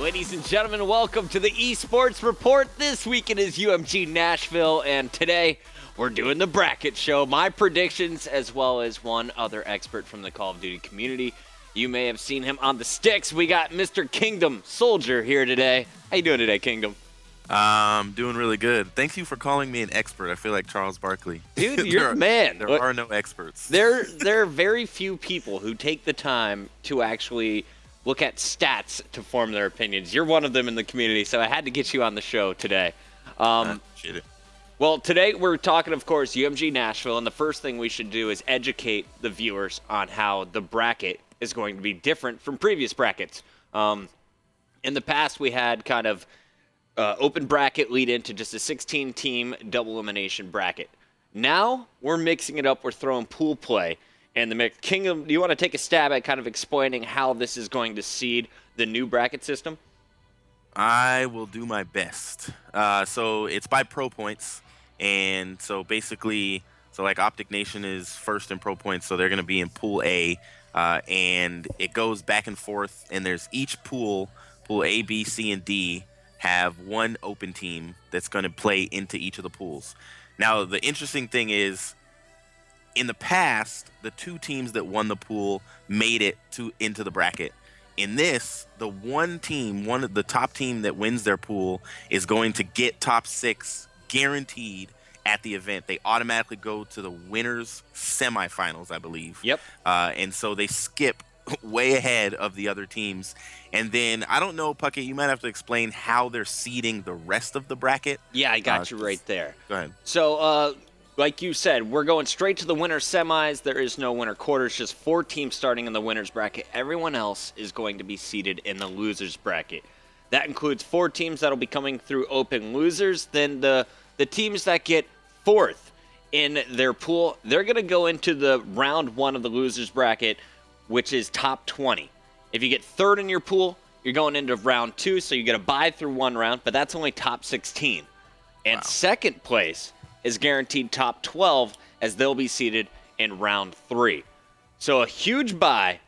Ladies and gentlemen, welcome to the eSports Report. This week it is UMG Nashville, and today we're doing the bracket show. My predictions, as well as one other expert from the Call of Duty community. You may have seen him on the sticks. We got Mr. Kingdom Soldier here today. How you doing today, Kingdom? Doing really good. Thank you for calling me an expert. I feel like Charles Barkley. Dude, you're the man. There are no experts. There are very few people who take the time to actually look at stats to form their opinions. You're one of them in the community, so I had to get you on the show today. Appreciate it. Well, today we're talking, of course, UMG Nashville, and the first thing we should do is educate the viewers on how the bracket is going to be different from previous brackets. In the past, we had kind of open bracket lead into just a 16-team double elimination bracket. Now we're mixing it up. We're throwing pool play and the mix. Kingdom, do you want to take a stab at kind of explaining how this is going to seed the new bracket system? I will do my best. So it's by pro points, and so basically, like Optic Nation is first in pro points, so they're going to be in Pool A, and it goes back and forth. And there's each pool A, B, C, and D have one open team that's going to play into each of the pools. Now, the interesting thing is, in the past, the two teams that won the pool made it into the bracket. In this, the the top team that wins their pool is going to get top 6 guaranteed at the event. They automatically go to the winners semifinals, I believe. Yep. And so they skip way ahead of the other teams. And then, I don't know, Puckett, you might have to explain how they're seeding the rest of the bracket. Yeah, I got you right there. Go ahead. So, like you said, we're going straight to the winner semis. There is no winner quarters, just 4 teams starting in the winner's bracket. Everyone else is going to be seeded in the loser's bracket. That includes 4 teams that will be coming through open losers. Then the teams that get 4th in their pool, they're going to go into the round 1 of the loser's bracket, which is top 20. If you get 3rd in your pool, you're going into round 2, so you get a bye through 1 round, but that's only top 16. And Wow. Second place is guaranteed top 12, as they'll be seated in round 3. So a huge bye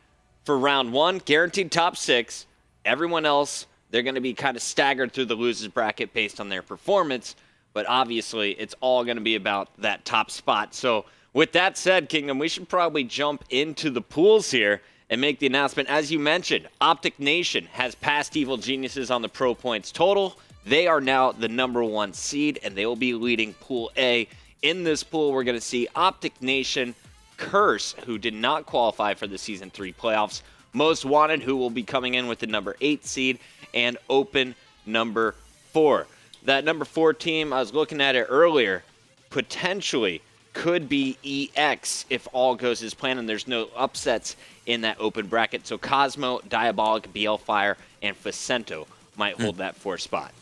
for round 1, guaranteed top 6. Everyone else, they're going to be kind of staggered through the losers bracket based on their performance, but obviously it's all going to be about that top spot. So with that said, Kingdom, we should probably jump into the pools here and make the announcement. As you mentioned, Optic Nation has passed Evil Geniuses on the pro points total. They are now the #1 seed, and they will be leading Pool A. In this pool, we're going to see Optic Nation, Curse, who did not qualify for the Season 3 playoffs, Most Wanted, who will be coming in with the #8 seed, and Open #4. That #4 team, I was looking at it earlier, potentially could be EX if all goes as planned and there's no upsets in that open bracket. So Cosmo, Diabolic, BL Fire, and Facento might hold that 4th spot.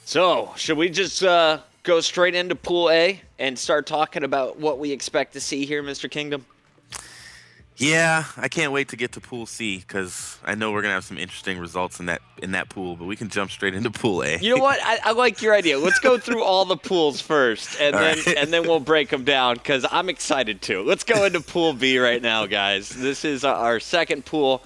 So, should we just go straight into Pool A and start talking about what we expect to see here, Mr. Kingdom? Yeah, I can't wait to get to Pool C, because I know we're going to have some interesting results in that pool, but we can jump straight into Pool A. You know what? I like your idea. Let's go through all the pools first, and then we'll break them down, because I'm excited too. Let's go into Pool B right now, guys. This is our second pool.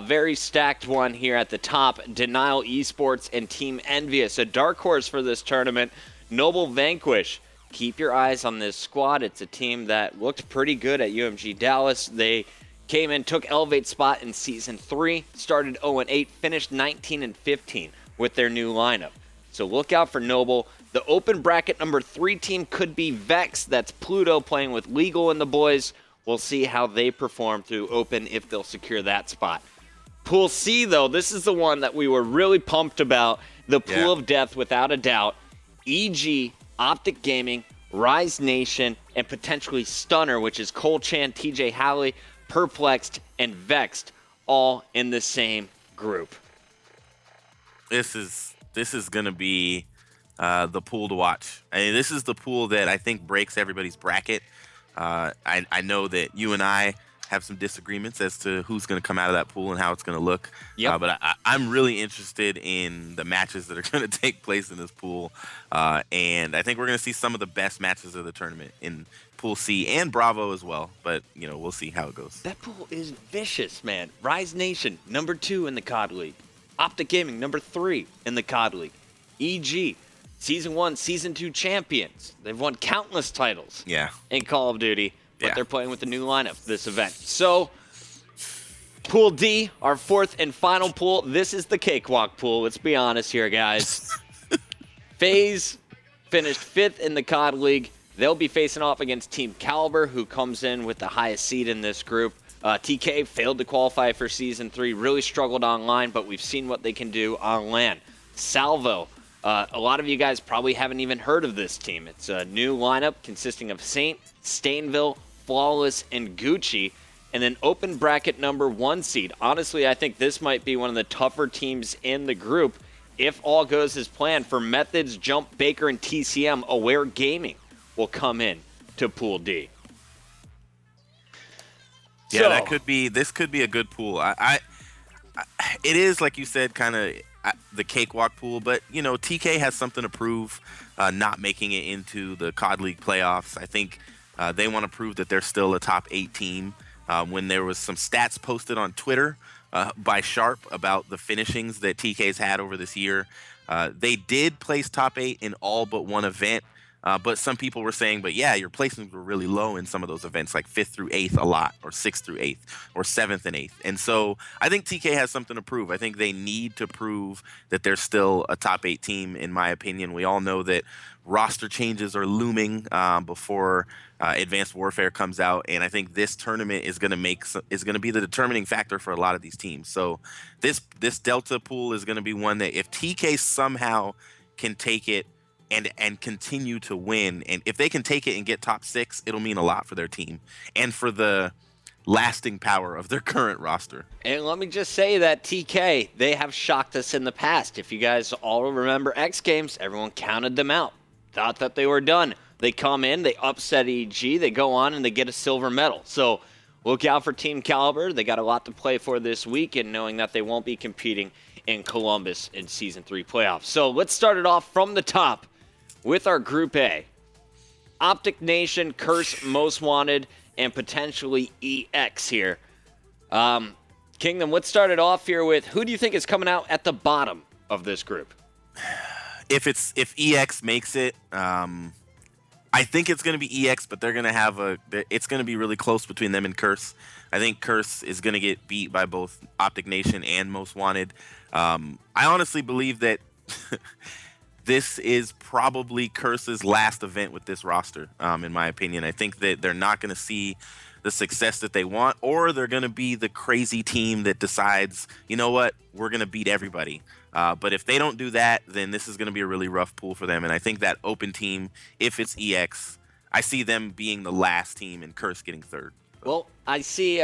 Very stacked one here at the top. Denial eSports and Team Envious, a dark horse for this tournament. Noble Vanquish. Keep your eyes on this squad. It's a team that looked pretty good at UMG Dallas. They came in, took Elevate spot in Season 3, started 0-8, finished 19-15 with their new lineup. So look out for Noble. The open bracket #3 team could be Vex. That's Pluto playing with Legal and the boys. We'll see how they perform through open, if they'll secure that spot. Pool C, though, this is the one that we were really pumped about. The pool of death, without a doubt. EG, Optic Gaming, Rise Nation, and potentially Stunner, which is Cole Chan, TJ Howley, Perplexed, and Vexed, all in the same group. This is going to be the pool to watch. I mean, this is the pool that I think breaks everybody's bracket. I know that you and I have some disagreements as to who's going to come out of that pool and how it's going to look. Yep. But I'm really interested in the matches that are going to take place in this pool. And I think we're going to see some of the best matches of the tournament in Pool C and Bravo as well. But, you know, we'll see how it goes. That pool is vicious, man. Rise Nation, #2 in the COD League. Optic Gaming, number 3 in the COD League. EG, Season 1, Season 2 champions. They've won countless titles in Call of Duty, but they're playing with the new lineup this event. So, Pool D, our 4th and final pool. This is the cakewalk pool. Let's be honest here, guys. FaZe finished 5th in the COD League. They'll be facing off against Team Caliber, who comes in with the highest seed in this group. TK failed to qualify for Season 3, really struggled online, but we've seen what they can do on LAN. Salvo, a lot of you guys probably haven't even heard of this team. It's a new lineup consisting of Saint, Stainville, Flawless, and Gucci, and then open bracket number 1 seed. Honestly, I think this might be one of the tougher teams in the group if all goes as planned. For Methods, Jump, Baker, and TCM, Aware Gaming will come in to Pool D. Yeah, this could be a good pool. It is, like you said, kind of the cakewalk pool, but you know, TK has something to prove, not making it into the COD League playoffs. I think they want to prove that they're still a top 8 team. When there was some stats posted on Twitter by Sharp about the finishings that TK's had over this year, they did place top 8 in all but one event. But some people were saying, but yeah, your placements were really low in some of those events, like 5th through 8th a lot, or 6th through 8th, or 7th and 8th. And so I think TK has something to prove. I think they need to prove that they're still a top 8 team, in my opinion. We all know that roster changes are looming before Advanced Warfare comes out, and I think this tournament is going to be the determining factor for a lot of these teams. So this Delta pool is going to be one that if TK somehow can take it and continue to win, and if they can take it and get top 6, it'll mean a lot for their team and for the lasting power of their current roster. And let me just say that TK, they have shocked us in the past. If you guys all remember X Games, everyone counted them out, thought that they were done. They come in, they upset EG, they go on, and they get a silver medal. So look out for Team Caliber. They got a lot to play for this week, and knowing that they won't be competing in Columbus in Season 3 playoffs. So let's start it off from the top with our Group A. Optic Nation, Curse, Most Wanted, and potentially EX here. Kingdom, let's start it off here with, who do you think is coming out at the bottom of this group? If EX makes it, I think it's going to be EX, but they're going to have it's going to be really close between them and Curse. I think Curse is going to get beat by both Optic Nation and Most Wanted. I honestly believe that this is probably Curse's last event with this roster, in my opinion. I think that they're not going to see the success that they want, or they're going to be the crazy team that decides, you know what, we're going to beat everybody. But if they don't do that, then this is going to be a really rough pool for them. And I think that open team, if it's EX, I see them being the last team and Curse getting 3rd. Well, I see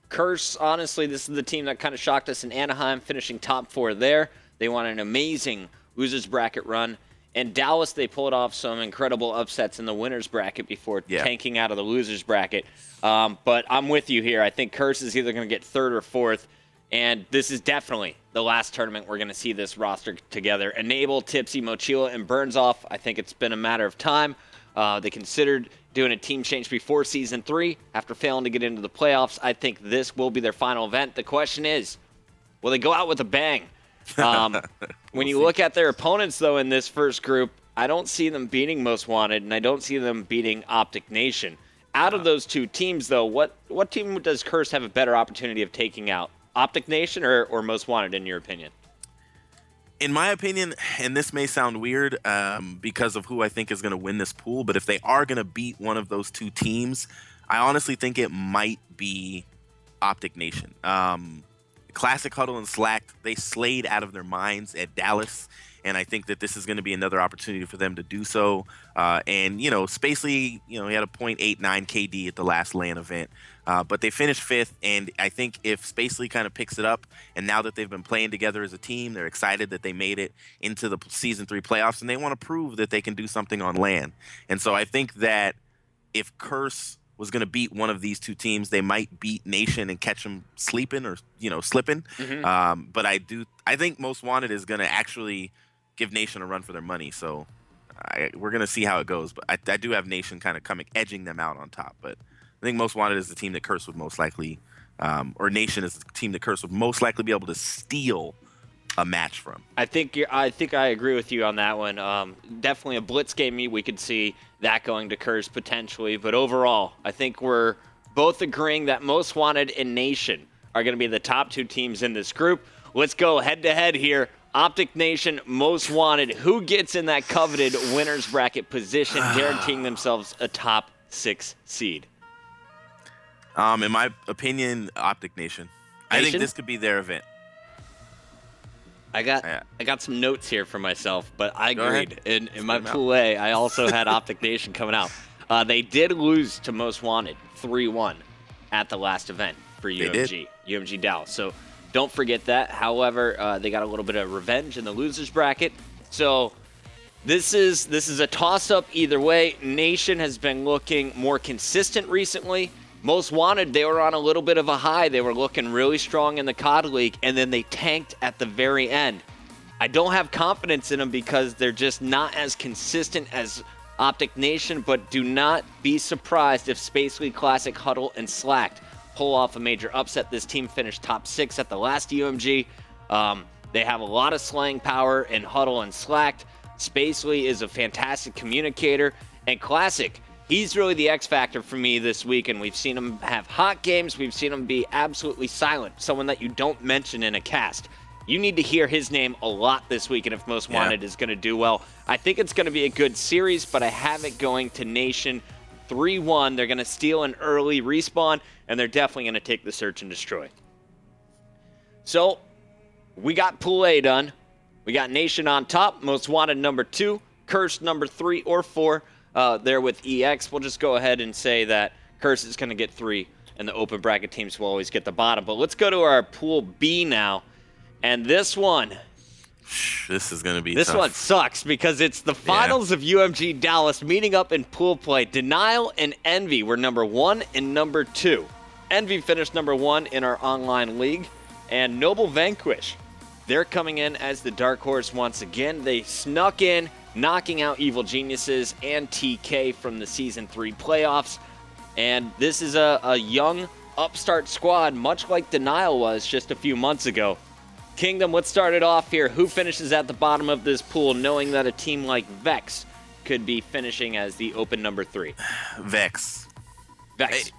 Curse, honestly, this is the team that kind of shocked us in Anaheim, finishing top 4 there. They won an amazing losers bracket run. In Dallas, they pulled off some incredible upsets in the winners bracket before tanking out of the losers bracket. But I'm with you here. I think Curse is either going to get 3rd or 4th. And this is definitely the last tournament we're going to see this roster together. Enable, Tipsy, Mochila, and Burns off. I think it's been a matter of time. They considered doing a team change before Season 3 after failing to get into the playoffs. I think this will be their final event. The question is, will they go out with a bang? When you look at their opponents, though, in this first group, I don't see them beating Most Wanted, and I don't see them beating Optic Nation. Out of those two teams, though, what team does Curse have a better opportunity of taking out? Optic Nation or Most Wanted, in your opinion? In my opinion, and this may sound weird because of who I think is going to win this pool, but if they are going to beat one of those two teams, I honestly think it might be Optic Nation. Classic Huddle and Slack, they slayed out of their minds at Dallas, and I think that this is going to be another opportunity for them to do so. And, you know, Spacely, you know, he had a .89 KD at the last LAN event, but they finished 5th, and I think if Spacely kind of picks it up, and now that they've been playing together as a team, they're excited that they made it into the Season 3 playoffs, and they want to prove that they can do something on LAN. And so I think that if Curse was going to beat one of these two teams, they might beat Nation and catch them sleeping or, you know, slipping. Mm-hmm. But I think Most Wanted is going to actually give Nation a run for their money. So we're going to see how it goes. But I do have Nation kind of edging them out on top. But I think Most Wanted is the team that Curse would most likely, or Nation is the team that Curse would most likely be able to steal a match from. I think I agree with you on that one. Definitely a blitz game. We could see that going to Curse potentially, but overall, I think we're both agreeing that Most Wanted and Nation are going to be the top 2 teams in this group. Let's go head-to-head here. Optic Nation, Most Wanted. Who gets in that coveted winner's bracket position, guaranteeing themselves a top 6 seed? In my opinion, Optic Nation. I think this could be their event. I got some notes here for myself, but I agreed. In my them pool A, I also had Optic Nation coming out. They did lose to Most Wanted 3-1 at the last event for UMG, UMG Dallas. So don't forget that. However, they got a little bit of revenge in the losers bracket. So this is a toss-up either way. Nation has been looking more consistent recently. Most Wanted, they were on a little bit of a high. They were looking really strong in the COD League, and then they tanked at the very end. I don't have confidence in them because they're just not as consistent as Optic Nation, but do not be surprised if Space League Classic, Huddle, and Slacked pull off a major upset. This team finished top 6 at the last UMG. They have a lot of slaying power in Huddle and Slacked. Spacely is a fantastic communicator, and Classic, he's really the X factor for me this week, and we've seen him have hot games. We've seen him be absolutely silent, someone that you don't mention in a cast. You need to hear his name a lot this week, and if Most Wanted is going to do well. I think it's going to be a good series, but I have it going to Nation 3-1. They're going to steal an early respawn, and they're definitely going to take the search and destroy. So we got Pool A done. We got Nation on top, Most Wanted number 2, Curse number 3 or 4. There with EX, we'll just go ahead and say that Curse is going to get 3, and the open bracket teams will always get the bottom. But let's go to our Pool B now. And this one... This is going to be This tough. one sucks because it's the finals of UMG Dallas meeting up in pool play. Denial and Envy were number 1 and number 2. Envy finished number 1 in our online league. And Noble Vanquish, they're coming in as the dark horse once again. They snuck in, knocking out Evil Geniuses and TK from the Season 3 playoffs. And this is a young upstart squad, much like Denial was just a few months ago. Kingdom, let's start it off here. Who finishes at the bottom of this pool, knowing that a team like Vex could be finishing as the open number 3? Vex. Vex.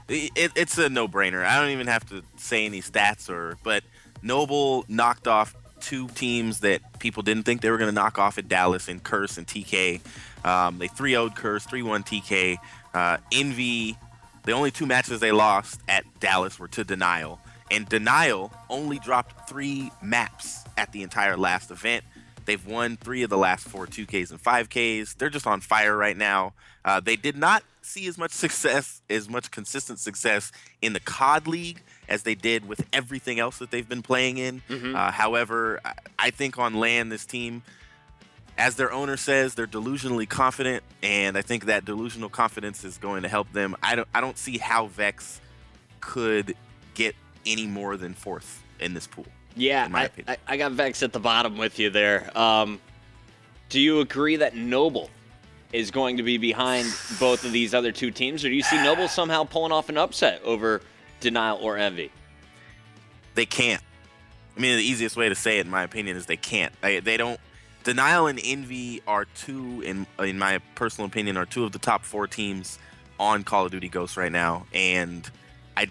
It's a no-brainer. I don't even have to say any stats, but Noble knocked off 2 teams that people didn't think they were going to knock off at Dallas, in Curse and TK. They 3-0'd Curse, 3-1 TK. Envy, the only 2 matches they lost at Dallas were to Denial. And Denial only dropped 3 maps at the entire last event. They've won 3 of the last 4 2Ks and 5Ks. They're just on fire right now. They did not see as much success, as much consistent success in the COD League as they did with everything else that they've been playing in. However, I think on LAN, this team, as their owner says, they're delusionally confident, and I think that delusional confidence is going to help them. I don't see how Vex could get any more than 4th in this pool. Yeah, in my opinion. I got Vex at the bottom with you there. Do you agree that Noble is going to be behind both of these other 2 teams, or do you see Noble somehow pulling off an upset over Denial or Envy? They can't. I mean, the easiest way to say it, in my opinion, is they can't. They don't. Denial and Envy are 2, in my personal opinion, are 2 of the top 4 teams on Call of Duty Ghosts right now, and I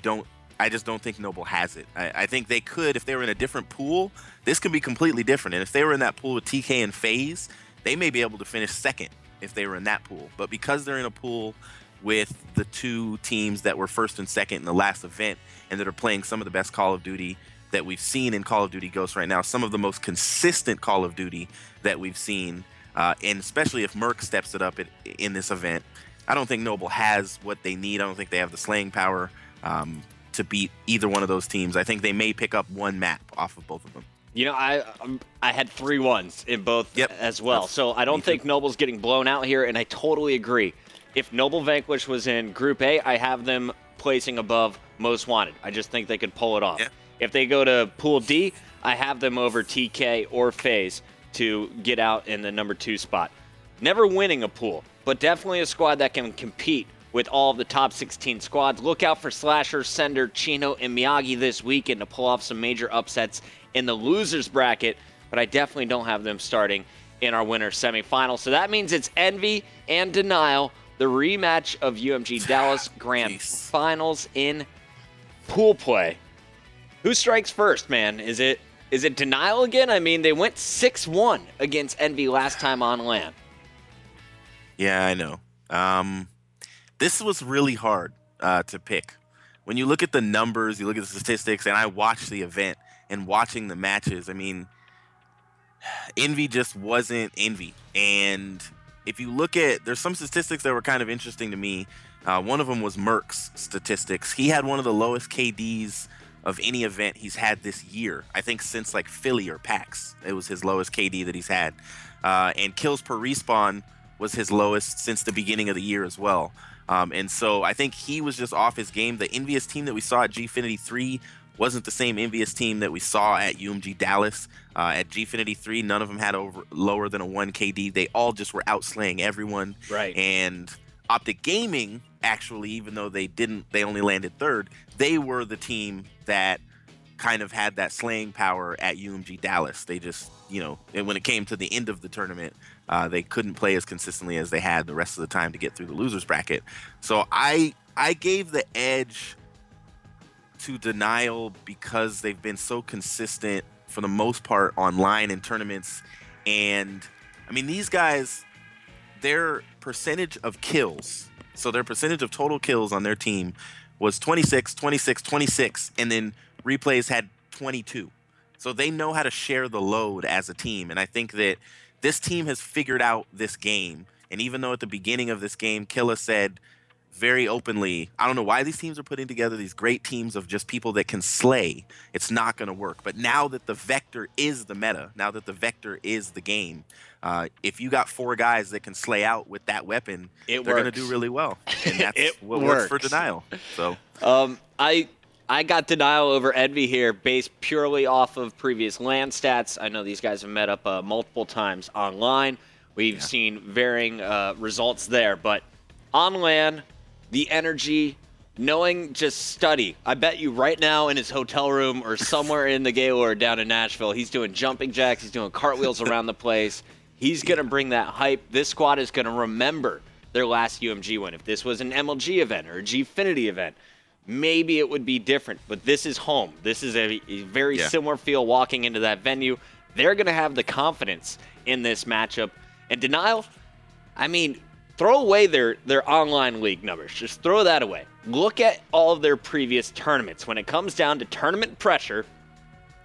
just don't think Noble has it. I think they could, if they were in a different pool, this could be completely different. And if they were in that pool with TK and FaZe, they may be able to finish 2nd if they were in that pool. But because they're in a pool with the 2 teams that were 1st and 2nd in the last event, and that are playing some of the best Call of Duty that we've seen in Call of Duty Ghosts right now, some of the most consistent Call of Duty that we've seen, and especially if Merc steps it up in this event, I don't think Noble has what they need. I don't think they have the slaying power to beat either one of those teams. I think they may pick up 1 map off of both of them. You know, I had 3 1s in both as well. So I don't think Noble's getting blown out here, and I totally agree. If Noble Vanquish was in Group A, I have them placing above Most Wanted. I just think they could pull it off. Yeah. If they go to Pool D, I have them over TK or FaZe to get out in the number 2 spot. Never winning a pool, but definitely a squad that can compete with all of the top 16 squads. Look out for Slasher, Sender, Chino, and Miyagi this weekend to pull off some major upsets in the losers bracket, but I definitely don't have them starting in our winner semifinal. So that means it's Envy and Denial, the rematch of UMG Dallas Grand Finals in pool play. Who strikes first, man? Is it Denial again? I mean, they went 6-1 against Envy last time on LAN. Yeah, I know. This was really hard to pick. When you look at the numbers, you look at the statistics, and I watched the event and watching the matches, I mean, Envy just wasn't Envy. And if you look at, there's some statistics that were kind of interesting to me. One of them was Merck's statistics. He had one of the lowest KDs of any event he's had this year. I think since like Philly or PAX, it was his lowest KD that he's had. And kills per respawn was his lowest since the beginning of the year as well. And so I think he was just off his game. The Envious team that we saw at Gfinity 3 wasn't the same Envious team that we saw at UMG Dallas. At Gfinity 3, none of them had lower than a 1 KD. They all just were outslaying everyone. Right. And Optic Gaming, actually, even though they only landed third, they were the team that kind of had that slaying power at UMG Dallas. They just, and when it came to the end of the tournament, they couldn't play as consistently as they had the rest of the time to get through the losers bracket. So I gave the edge to Denial because they've been so consistent for the most part online in tournaments. And I mean, these guys, their percentage of kills, so their percentage of total kills on their team was 26, 26, 26, and then Replays had 22. So they know how to share the load as a team. And I think that this team has figured out this game. And even though at the beginning of this game, Killa said very openly, I don't know why these teams are putting together these great teams of just people that can slay. It's not going to work. But now that the Vector is the meta, now that the Vector is the game, if you got 4 guys that can slay out with that weapon, they're going to do really well. And that's what works for Denial. So I got Denial over Envy here based purely off of previous LAN stats. I know these guys have met up multiple times online. We've seen varying results there. But on LAN, the energy, knowing just Study. I bet you right now in his hotel room or somewhere in the Gaylord down in Nashville, he's doing jumping jacks. He's doing cartwheels around the place. He's going to bring that hype. This squad is going to remember their last UMG win. If this was an MLG event or a Gfinity event, maybe it would be different, but this is home. This is a very similar feel walking into that venue. They're going to have the confidence in this matchup. And Denial, I mean, throw away their online league numbers. Just throw that away. Look at all of their previous tournaments. When it comes down to tournament pressure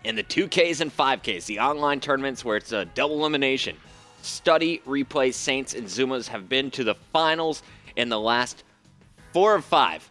in the 2Ks and 5Ks, the online tournaments where it's a double elimination, Study, Replay, Saints, and Zumas have been to the finals in the last 4 or 5.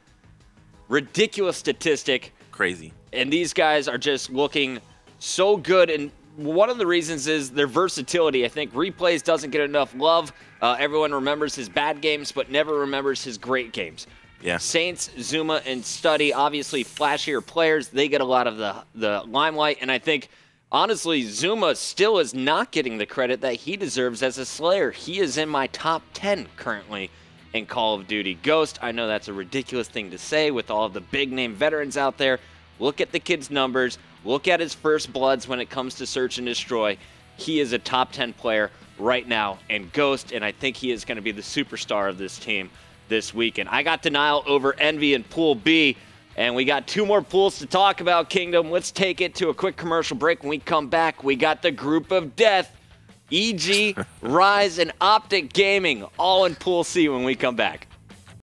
Ridiculous statistic. Crazy. And these guys are just looking so good. And one of the reasons is their versatility. I think Replays doesn't get enough love. Everyone remembers his bad games, but never remembers his great games. Yeah. Saints, Zuma, and Study, obviously flashier players. They get a lot of the limelight. And I think, honestly, Zuma still is not getting the credit that he deserves as a Slayer. He is in my top 10 currently in Call of Duty Ghost. I know that's a ridiculous thing to say with all of the big-name veterans out there. Look at the kid's numbers. Look at his first bloods when it comes to Search and Destroy. He is a top 10 player right now in Ghost, and I think he is going to be the superstar of this team this weekend. I got Denial over Envy in Pool B, and we got 2 more pools to talk about, Kingdom. Let's take it to a quick commercial break. When we come back, we got the Group of Death, EG, Rise, and Optic Gaming, all in Pool C when we come back.